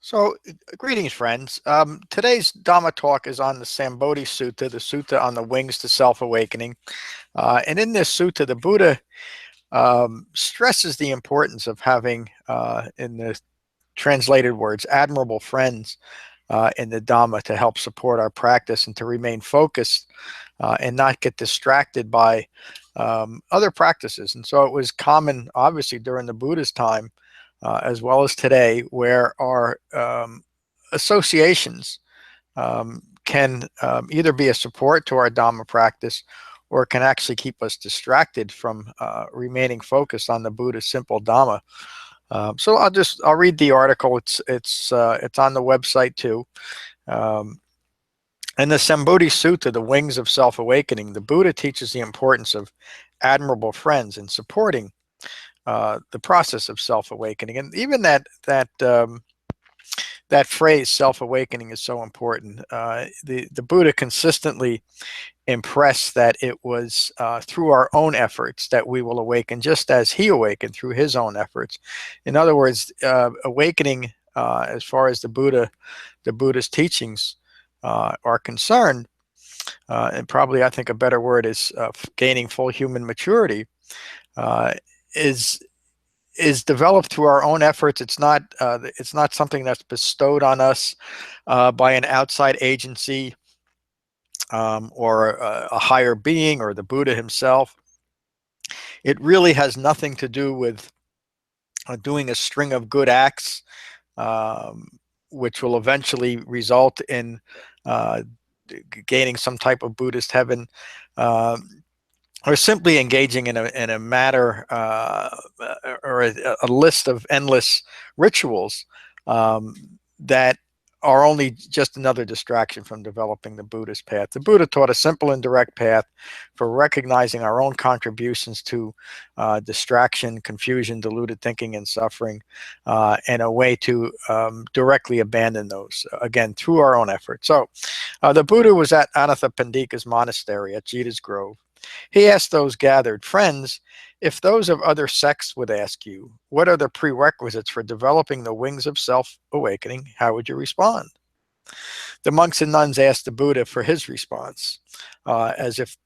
So, greetings, friends. Today's Dhamma talk is on the Sambodhi Sutta, the Sutta on the wings to self-awakening. And in this Sutta, the Buddha stresses the importance of having, in the translated words, admirable friends in the Dhamma to help support our practice and to remain focused and not get distracted by other practices. And so it was common, obviously, during the Buddha's time, as well as today, where our associations can either be a support to our Dhamma practice or can actually keep us distracted from remaining focused on the Buddha's simple Dhamma. So I'll read the article. It's on the website too. In the Sambodhi Sutta, the wings of self-awakening, the Buddha teaches the importance of admirable friends in supporting the process of self-awakening, and even that phrase "self-awakening" is so important. The Buddha consistently impressed that it was through our own efforts that we will awaken, just as he awakened through his own efforts. In other words, awakening, as far as the Buddha's teachings are concerned, and probably I think a better word is gaining full human maturity, is developed through our own efforts. It's not something that's bestowed on us by an outside agency, or a higher being, or the Buddha himself. It really has nothing to do with doing a string of good acts, which will eventually result in gaining some type of Buddhist heaven, or simply engaging in a matter, or a list of endless rituals that are only just another distraction from developing the Buddhist path. The Buddha taught a simple and direct path for recognizing our own contributions to distraction, confusion, deluded thinking, and suffering, and a way to directly abandon those, again, through our own effort. So the Buddha was at Anathapindika's monastery at Jita's Grove. He asked those gathered, "Friends, if those of other sects would ask you, what are the prerequisites for developing the wings of self-awakening, how would you respond?" The monks and nuns asked the Buddha for his response, as if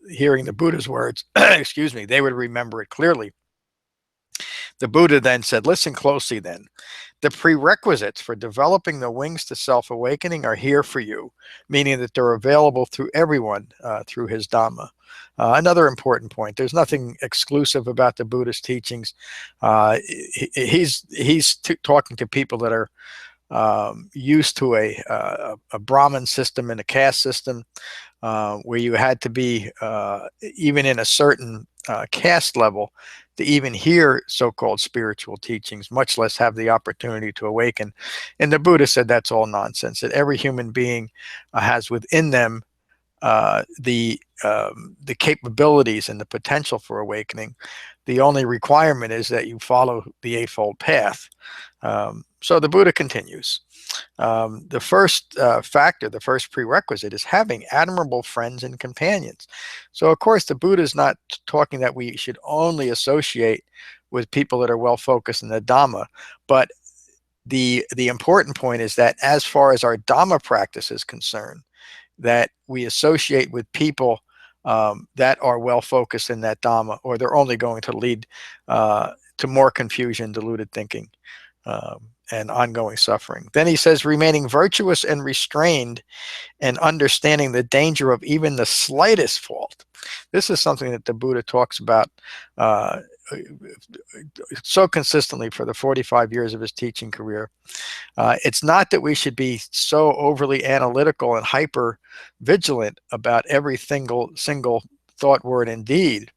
hearing the Buddha's words, excuse me, they would remember it clearly. The Buddha then said, "Listen closely then. The prerequisites for developing the wings to self-awakening are here for you," meaning that they're available through everyone through his Dhamma. Another important point, there's nothing exclusive about the Buddhist teachings. He's talking to people that are used to a Brahmin system and a caste system, where you had to be, even in a certain caste level, to even hear so-called spiritual teachings, much less have the opportunity to awaken. And the Buddha said that's all nonsense, that every human being has within them the capabilities and the potential for awakening. The only requirement is that you follow the Eightfold Path. So the Buddha continues. The first factor, the first prerequisite, is having admirable friends and companions. So, of course, the Buddha is not talking that we should only associate with people that are well focused in the Dhamma, but the important point is that as far as our Dhamma practice is concerned, that we associate with people that are well focused in that Dhamma, or they're only going to lead to more confusion, deluded thinking, and ongoing suffering. Then he says, remaining virtuous and restrained and understanding the danger of even the slightest fault. This is something that the Buddha talks about so consistently for the 45 years of his teaching career. It's not that we should be so overly analytical and hyper vigilant about every single thought, word, and deed,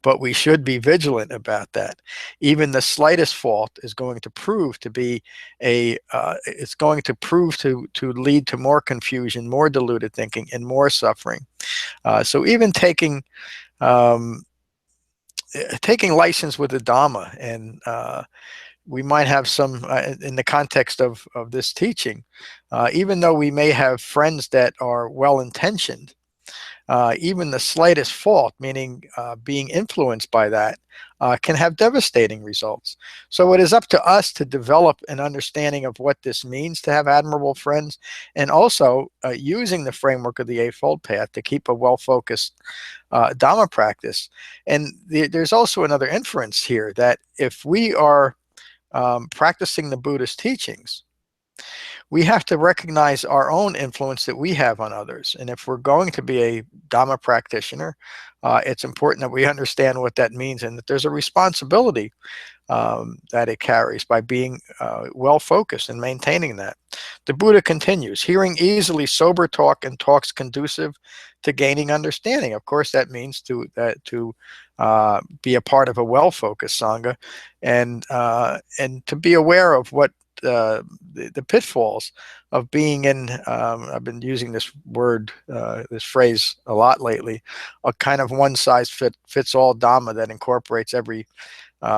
but we should be vigilant about that. Even the slightest fault is going to prove to be it's going to prove to lead to more confusion, more deluded thinking, and more suffering. So even taking license with the Dhamma, and we might have some, in the context of this teaching, even though we may have friends that are well-intentioned, even the slightest fault, meaning being influenced by that, can have devastating results. So it is up to us to develop an understanding of what this means to have admirable friends, and also using the framework of the Eightfold Path to keep a well-focused Dhamma practice. And there's also another inference here, that if we are practicing the Buddhist teachings, we have to recognize our own influence that we have on others. And if we're going to be a Dhamma practitioner, it's important that we understand what that means, and that there's a responsibility that it carries by being well focused and maintaining that. The Buddha continues, hearing easily sober talk and talks conducive to gaining understanding. Of course, that means to be a part of a well-focused sangha, and to be aware of what the pitfalls of being in, I've been using this word, this phrase a lot lately, a kind of one-size-fits all Dhamma that incorporates every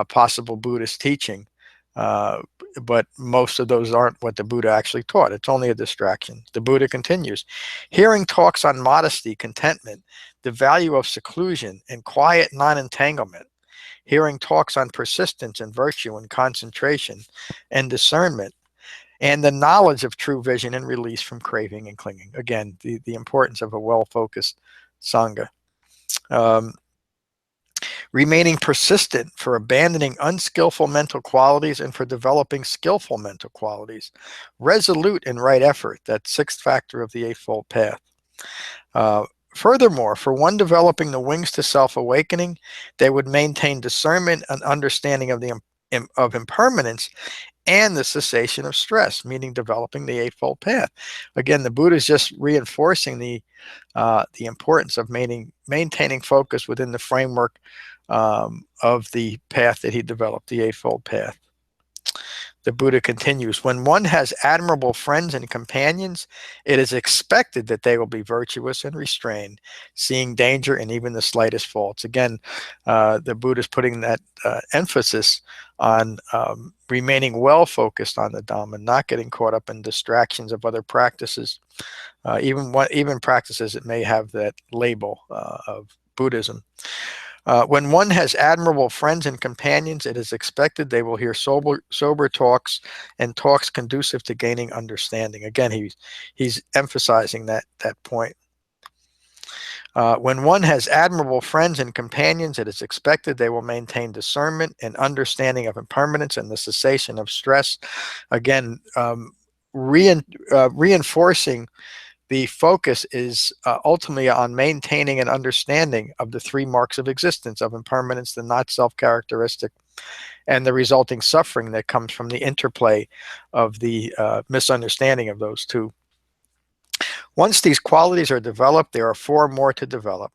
possible Buddhist teaching. But most of those aren't what the Buddha actually taught. It's only a distraction. The Buddha continues, hearing talks on modesty, contentment, the value of seclusion, and quiet non-entanglement, hearing talks on persistence and virtue and concentration and discernment, and the knowledge of true vision and release from craving and clinging. Again, the importance of a well-focused Sangha. Remaining persistent for abandoning unskillful mental qualities and for developing skillful mental qualities. Resolute in right effort, that sixth factor of the Eightfold Path. Furthermore, for one developing the wings to self-awakening, they would maintain discernment and understanding of impermanence and the cessation of stress, meaning developing the Eightfold Path. Again, the Buddha is just reinforcing the importance of maintaining focus within the framework of the path that he developed, the Eightfold Path. The Buddha continues, when one has admirable friends and companions, it is expected that they will be virtuous and restrained, seeing danger in even the slightest faults. Again, the Buddha is putting that emphasis on remaining well focused on the Dhamma, not getting caught up in distractions of other practices, even practices that may have that label of Buddhism. When one has admirable friends and companions, it is expected they will hear sober talks and talks conducive to gaining understanding. Again, he's emphasizing that point. When one has admirable friends and companions, it is expected they will maintain discernment and understanding of impermanence and the cessation of stress. Again, reinforcing the focus is ultimately on maintaining an understanding of the three marks of existence, of impermanence, the not self-characteristic, and the resulting suffering that comes from the interplay of the misunderstanding of those two. Once these qualities are developed, there are four more to develop.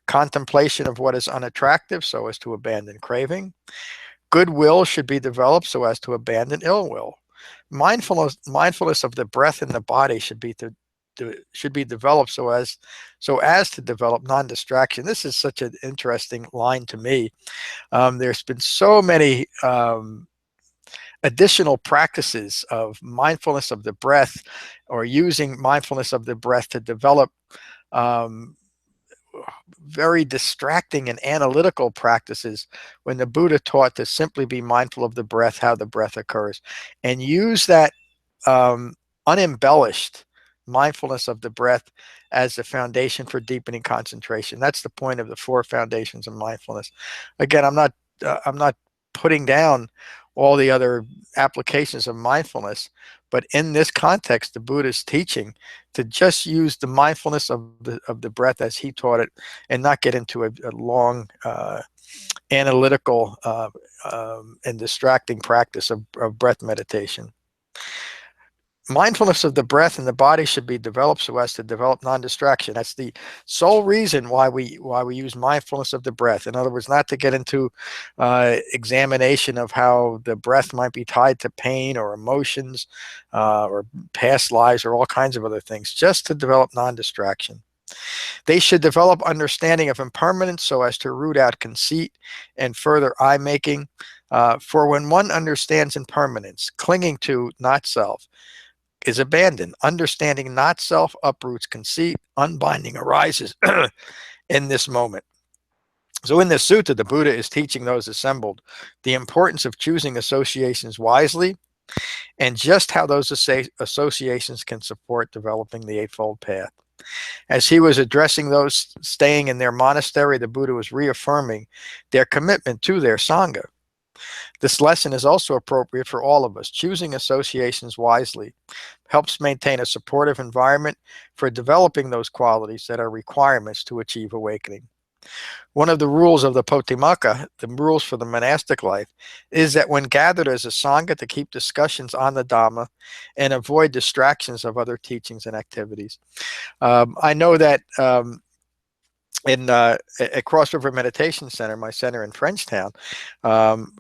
Contemplation of what is unattractive so as to abandon craving. Goodwill should be developed so as to abandon ill will. Mindfulness of the breath in the body should be developed so as to develop non-distraction. This is such an interesting line to me. There's been so many additional practices of mindfulness of the breath, or using mindfulness of the breath to develop very distracting and analytical practices, when the Buddha taught to simply be mindful of the breath, how the breath occurs, and use that unembellished mindfulness of the breath as the foundation for deepening concentration. That's the point of the four foundations of mindfulness. Again, I'm not putting down all the other applications of mindfulness, but in this context, the Buddha is teaching to just use the mindfulness of the breath as he taught it, and not get into a long analytical and distracting practice of breath meditation. Mindfulness of the breath and the body should be developed so as to develop non-distraction. That's the sole reason why we use mindfulness of the breath. In other words, not to get into examination of how the breath might be tied to pain or emotions or past lives or all kinds of other things, just to develop non-distraction. They should develop understanding of impermanence so as to root out conceit and further eye-making. For when one understands impermanence, clinging to not self, is abandoned. Understanding not self uproots conceit. Unbinding arises in this moment. So in this sutta, the Buddha is teaching those assembled the importance of choosing associations wisely and just how those associations can support developing the Eightfold Path. As he was addressing those staying in their monastery, the Buddha was reaffirming their commitment to their Sangha. This lesson is also appropriate for all of us. Choosing associations wisely helps maintain a supportive environment for developing those qualities that are requirements to achieve awakening. One of the rules of the Potimaka, the rules for the monastic life, is that when gathered as a Sangha to keep discussions on the Dhamma and avoid distractions of other teachings and activities. I know that at Cross River Meditation Center, my center in Frenchtown,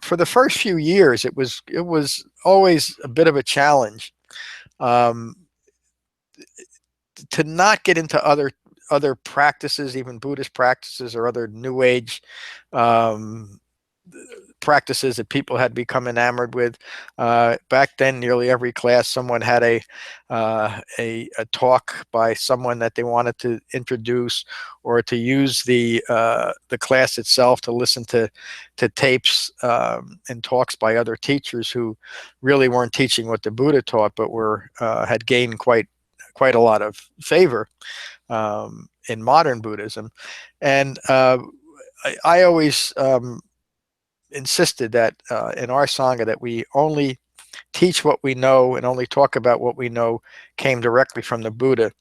for the first few years, it was always a bit of a challenge to not get into other practices, even Buddhist practices or other New Age practices that people had become enamored with. Back then, nearly every class, someone had a talk by someone that they wanted to introduce, or to use the class itself to listen to tapes and talks by other teachers who really weren't teaching what the Buddha taught, but had gained quite a lot of favor in modern Buddhism. And I always insisted that in our Sangha that we only teach what we know and only talk about what we know came directly from the Buddha.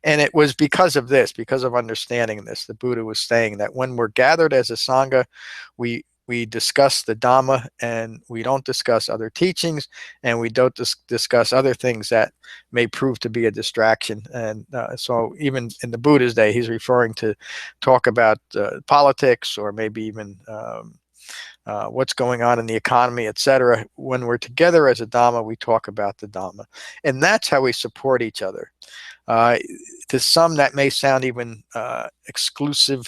And it was because of this, because of understanding this, the Buddha was saying that when we're gathered as a Sangha, we discuss the Dhamma, and we don't discuss other teachings, and we don't discuss other things that may prove to be a distraction. And so even in the Buddha's day, he's referring to talk about politics, or maybe even what's going on in the economy, etc. When we're together as a Dhamma, we talk about the Dhamma. And that's how we support each other. To some, that may sound even exclusive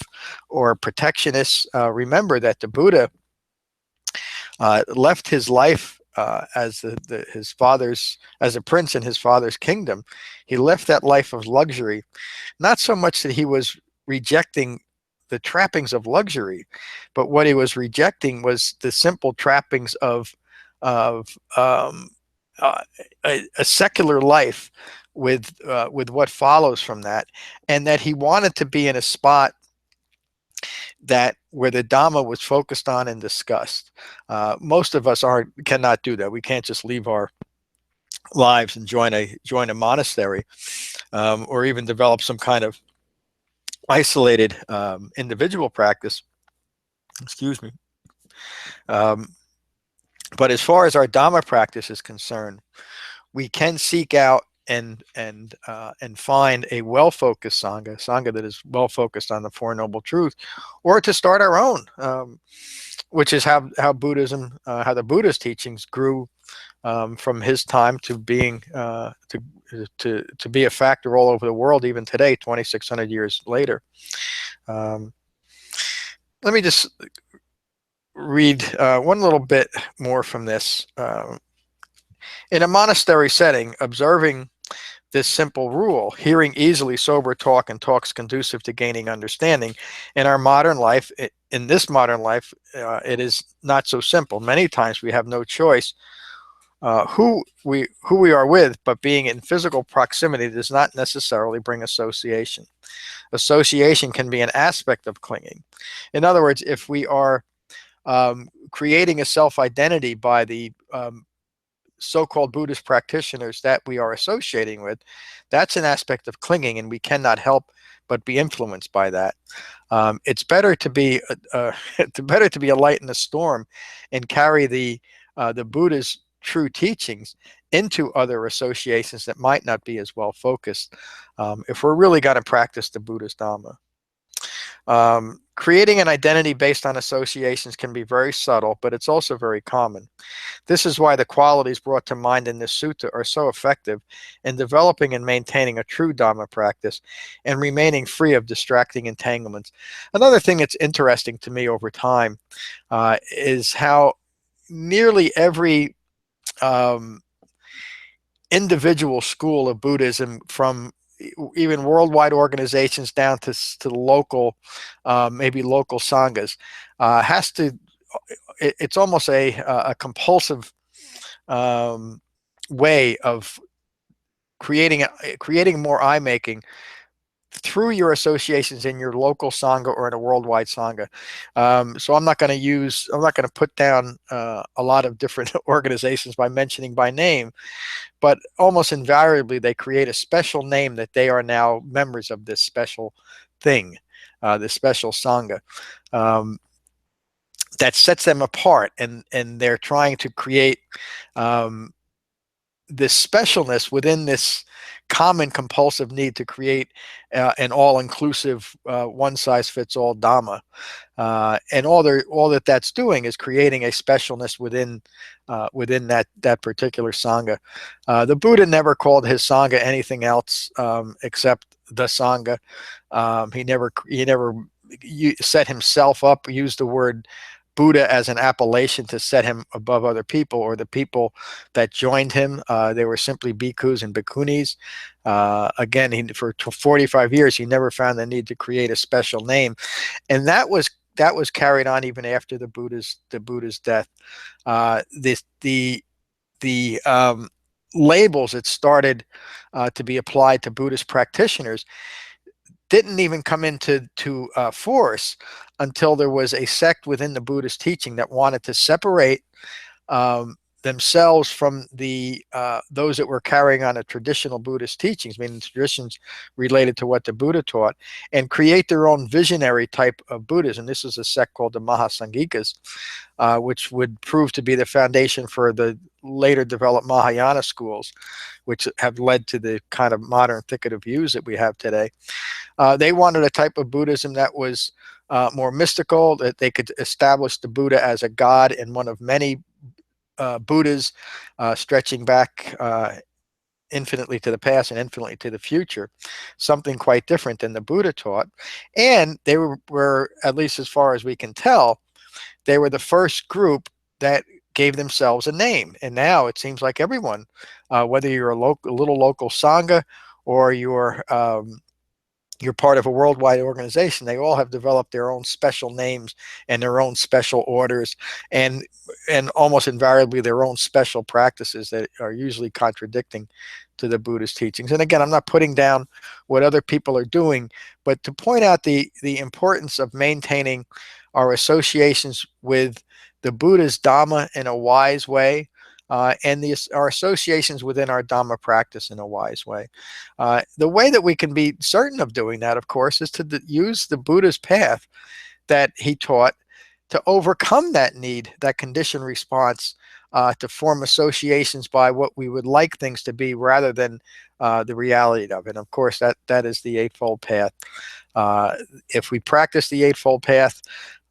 or protectionist. Remember that the Buddha left his life as as a prince in his father's kingdom. He left that life of luxury, not so much that he was rejecting the trappings of luxury, but what he was rejecting was the simple trappings of a secular life with what follows from that, and that he wanted to be in a spot where the Dhamma was focused on and discussed. Most of us cannot do that. We can't just leave our lives and join a monastery, or even develop some kind of isolated individual practice. Excuse me. But as far as our Dhamma practice is concerned, we can seek out and find a well-focused Sangha that is well-focused on the Four Noble Truths, or to start our own, which is how Buddhism, how the Buddha's teachings grew from his time to being to be a factor all over the world, even today, 2,600 years later. Let me just read one little bit more from this. In a monastery setting, observing this simple rule, hearing easily sober talk and talks conducive to gaining understanding, in our modern life, in this modern life, it is not so simple. Many times we have no choice who we are with, but being in physical proximity does not necessarily bring association. Association can be an aspect of clinging. In other words, if we are creating a self-identity by the so-called Buddhist practitioners that we are associating with, that's an aspect of clinging, and we cannot help but be influenced by that. It's better to be a light in a storm and carry the Buddha's true teachings into other associations that might not be as well focused, if we're really going to practice the Buddhist Dhamma. Creating an identity based on associations can be very subtle, but it's also very common. This is why the qualities brought to mind in this sutta are so effective in developing and maintaining a true Dhamma practice and remaining free of distracting entanglements. Another thing that's interesting to me over time is how nearly every individual school of Buddhism, from even worldwide organizations down to local, maybe local sanghas, has to. It's almost a compulsive way of creating more eye making through your associations in your local sangha or in a worldwide sangha. So I'm not going to put down a lot of different organizations by mentioning by name, but almost invariably they create a special name that they are now members of this special thing, this special sangha. That sets them apart, and they're trying to create um, this specialness within this common compulsive need to create an all-inclusive, one-size-fits-all Dhamma. And all that's doing is creating a specialness within that particular sangha. The Buddha never called his sangha anything else except the sangha. He never set himself up, used the word Buddha as an appellation to set him above other people or the people that joined him. They were simply bhikkhus and bhikkhunis. Again, for 45 years, he never found the need to create a special name, and that was carried on even after the Buddha's death. The labels that started to be applied to Buddhist practitioners didn't even come into force until there was a sect within the Buddhist teaching that wanted to separate themselves from those that were carrying on a traditional Buddhist teachings, meaning traditions related to what the Buddha taught, and create their own visionary type of Buddhism. This is a sect called the Mahasanghikas, which would prove to be the foundation for the later developed Mahayana schools, which have led to the kind of modern thicket of views that we have today. They wanted a type of Buddhism that was more mystical, that they could establish the Buddha as a god and one of many Buddhas, stretching back infinitely to the past and infinitely to the future, something quite different than the Buddha taught. And they were, at least as far as we can tell, they were the first group that gave themselves a name. And now it seems like everyone, whether you're a little local sangha or you're part of a worldwide organization, they all have developed their own special names and their own special orders, and almost invariably their own special practices that are usually contradicting to the Buddhist teachings. And again, I'm not putting down what other people are doing, but to point out the importance of maintaining our associations with the Buddha's Dhamma in a wise way, and our associations within our Dhamma practice in a wise way. The way that we can be certain of doing that, of course, is to use the Buddha's path that he taught to overcome that need, that conditioned response, to form associations by what we would like things to be rather than the reality of it. And of course, that is the Eightfold Path. If we practice the Eightfold Path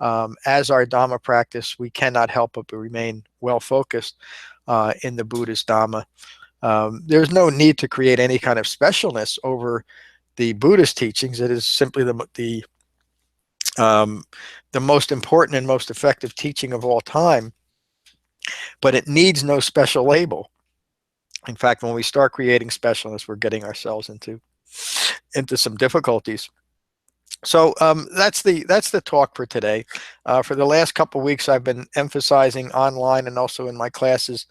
as our Dhamma practice, we cannot help but remain well focused in the Buddhist Dhamma. There's no need to create any kind of specialness over the Buddhist teachings. It is simply the most important and most effective teaching of all time, but it needs no special label. In fact, when we start creating specialness, we're getting ourselves into some difficulties. So that's the talk for today. For the last couple of weeks, I've been emphasizing online and also in my classes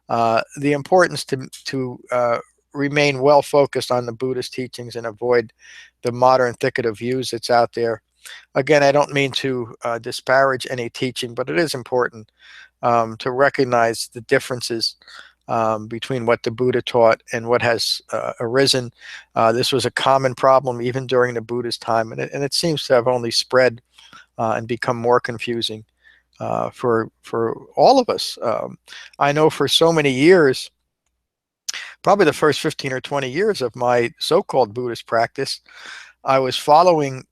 the importance to remain well focused on the Buddhist teachings and avoid the modern thicket of views that's out there. Again, I don't mean to disparage any teaching, but it is important to recognize the differences between what the Buddha taught and what has arisen. This was a common problem even during the Buddha's time, and it seems to have only spread and become more confusing for all of us. I know for so many years, probably the first 15 or 20 years of my so-called Buddhist practice, I was following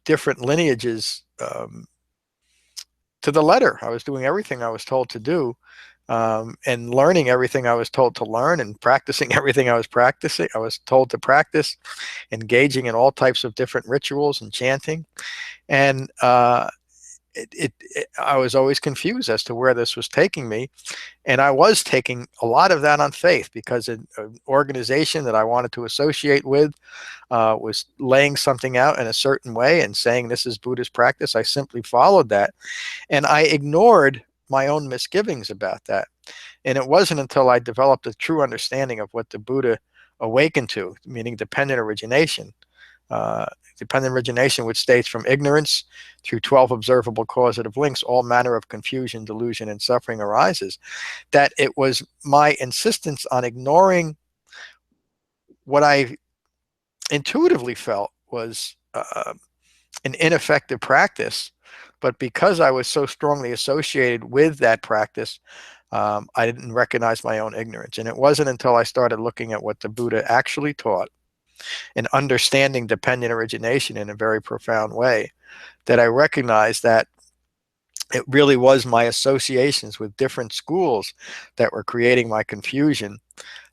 different lineages to the letter. I was doing everything I was told to do, and learning everything I was told to learn, and practicing everything I was told to practice, engaging in all types of different rituals and chanting. And I was always confused as to where this was taking me. And I was taking a lot of that on faith, because an organization that I wanted to associate with was laying something out in a certain way and saying this is Buddhist practice. I simply followed that, and I ignored my own misgivings about that. And it wasn't until I developed a true understanding of what the Buddha awakened to, meaning dependent origination. Uh, Dependent origination, which states from ignorance through 12 observable causative links, all manner of confusion, delusion, and suffering arises. That it was my insistence on ignoring what I intuitively felt was an ineffective practice. But because I was so strongly associated with that practice, I didn't recognize my own ignorance. And it wasn't until I started looking at what the Buddha actually taught and understanding dependent origination in a very profound way that I recognized that it really was my associations with different schools that were creating my confusion.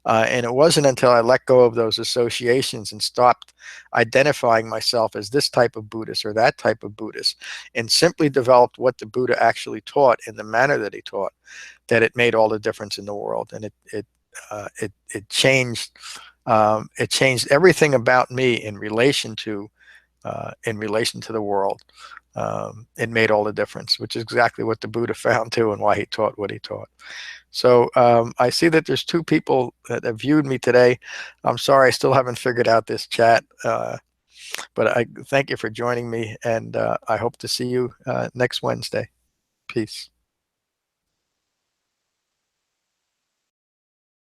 And it wasn't until I let go of those associations and stopped identifying myself as this type of Buddhist or that type of Buddhist, and simply developed what the Buddha actually taught in the manner that he taught, that it made all the difference in the world. And it changed everything about me in relation to the world. It made all the difference, which is exactly what the Buddha found too, and why he taught what he taught. So I see that there's two people that have viewed me today. I'm sorry, I still haven't figured out this chat, but I thank you for joining me, and I hope to see you next Wednesday. Peace.